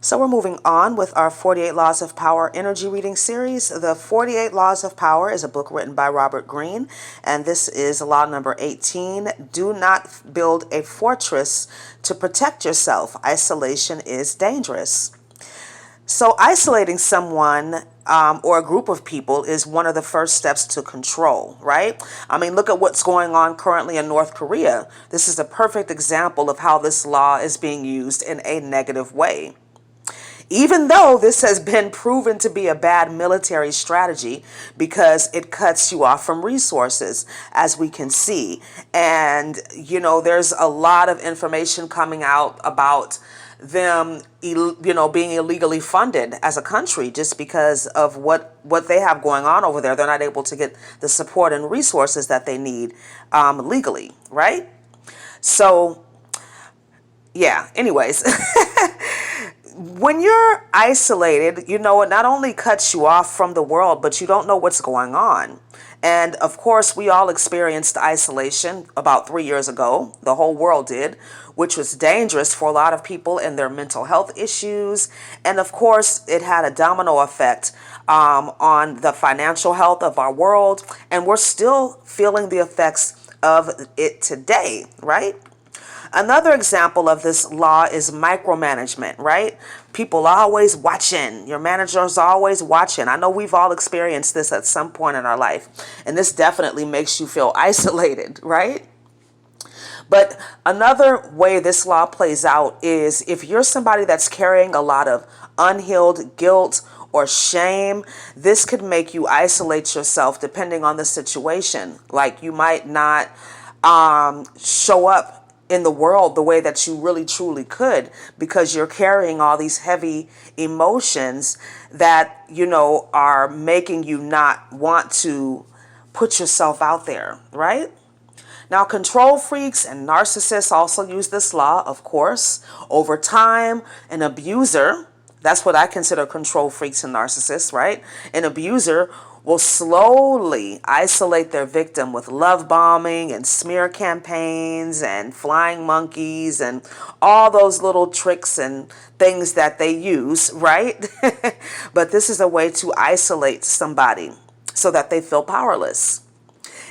So we're moving on with our 48 Laws of Power energy reading series. The 48 Laws of Power is a book written by Robert Greene, and this is law number 18. Do not build a fortress to protect yourself. Isolation is dangerous. So isolating someone or a group of people is one of the first steps to control, right? I mean, look at what's going on currently in North Korea. This is a perfect example of how this law is being used in a negative way. Even though this has been proven to be a bad military strategy because it cuts you off from resources, as we can see. And, there's a lot of information coming out about them, being illegally funded as a country just because of what they have going on over there. They're not able to get the support and resources that they need legally, right? So, yeah, anyways. When you're isolated, it not only cuts you off from the world, but you don't know what's going on. And of course, we all experienced isolation about 3 years ago. The whole world did, which was dangerous for a lot of people and their mental health issues. And of course, it had a domino effect on the financial health of our world. And we're still feeling the effects of it today, right? Another example of this law is micromanagement, right? People are always watching. Your manager's always watching. I know we've all experienced this at some point in our life, and this definitely makes you feel isolated, right? But another way this law plays out is if you're somebody that's carrying a lot of unhealed guilt or shame, this could make you isolate yourself depending on the situation. Like you might not show up in the world the way that you really truly could because you're carrying all these heavy emotions that, are making you not want to put yourself out there, right? Now, control freaks and narcissists also use this law, of course. Over time, an abuser, that's what I consider control freaks and narcissists, right? An abuser will slowly isolate their victim with love bombing and smear campaigns and flying monkeys and all those little tricks and things that they use, right? But this is a way to isolate somebody so that they feel powerless.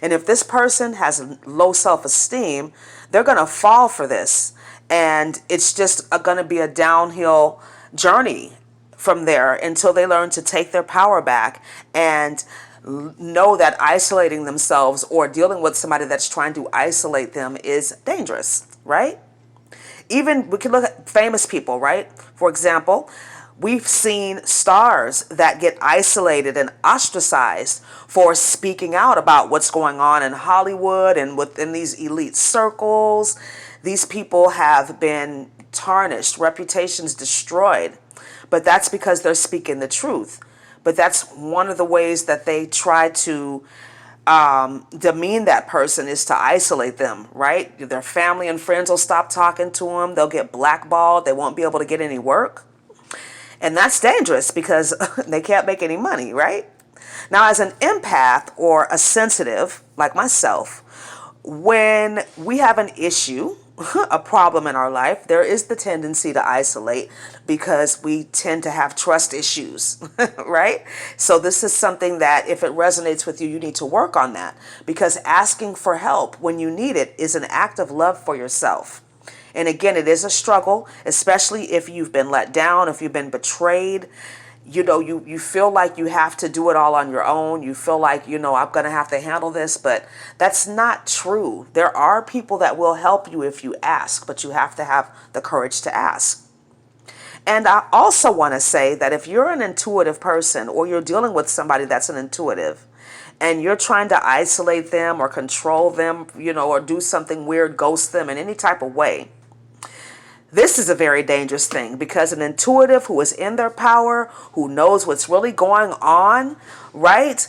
And if this person has low self-esteem, they're going to fall for this. And it's just going to be a downhill journey from there until they learn to take their power back and know that isolating themselves or dealing with somebody that's trying to isolate them is dangerous, right? Even we can look at famous people, right? For example, we've seen stars that get isolated and ostracized for speaking out about what's going on in Hollywood and within these elite circles. These people have been tarnished, reputations destroyed. But that's because they're speaking the truth. But that's one of the ways that they try to demean that person is to isolate them, right? Their family and friends will stop talking to them. They'll get blackballed. They won't be able to get any work. And that's dangerous because they can't make any money, right? Now, as an empath or a sensitive like myself, when we have an issue, a problem in our life, there is the tendency to isolate because we tend to have trust issues, right? So this is something that if it resonates with you, you need to work on that because asking for help when you need it is an act of love for yourself. And again, it is a struggle, especially if you've been let down, if you've been betrayed. You feel like you have to do it all on your own. You feel like, I'm going to have to handle this, but that's not true. There are people that will help you if you ask, but you have to have the courage to ask. And I also want to say that if you're an intuitive person or you're dealing with somebody that's an intuitive and you're trying to isolate them or control them, or do something weird, ghost them in any type of way, this is a very dangerous thing because an intuitive who is in their power, who knows what's really going on, right?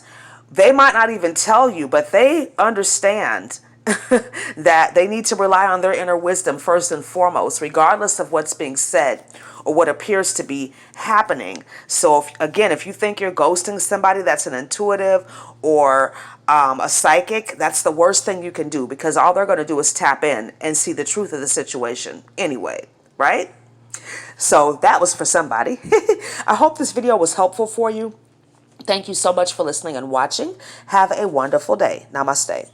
They might not even tell you, but they understand that they need to rely on their inner wisdom first and foremost, regardless of what's being said or what appears to be happening. So if you think you're ghosting somebody that's an intuitive or a psychic, that's the worst thing you can do because all they're going to do is tap in and see the truth of the situation anyway, right? So that was for somebody. I hope this video was helpful for you. Thank you so much for listening and watching. Have a wonderful day. Namaste.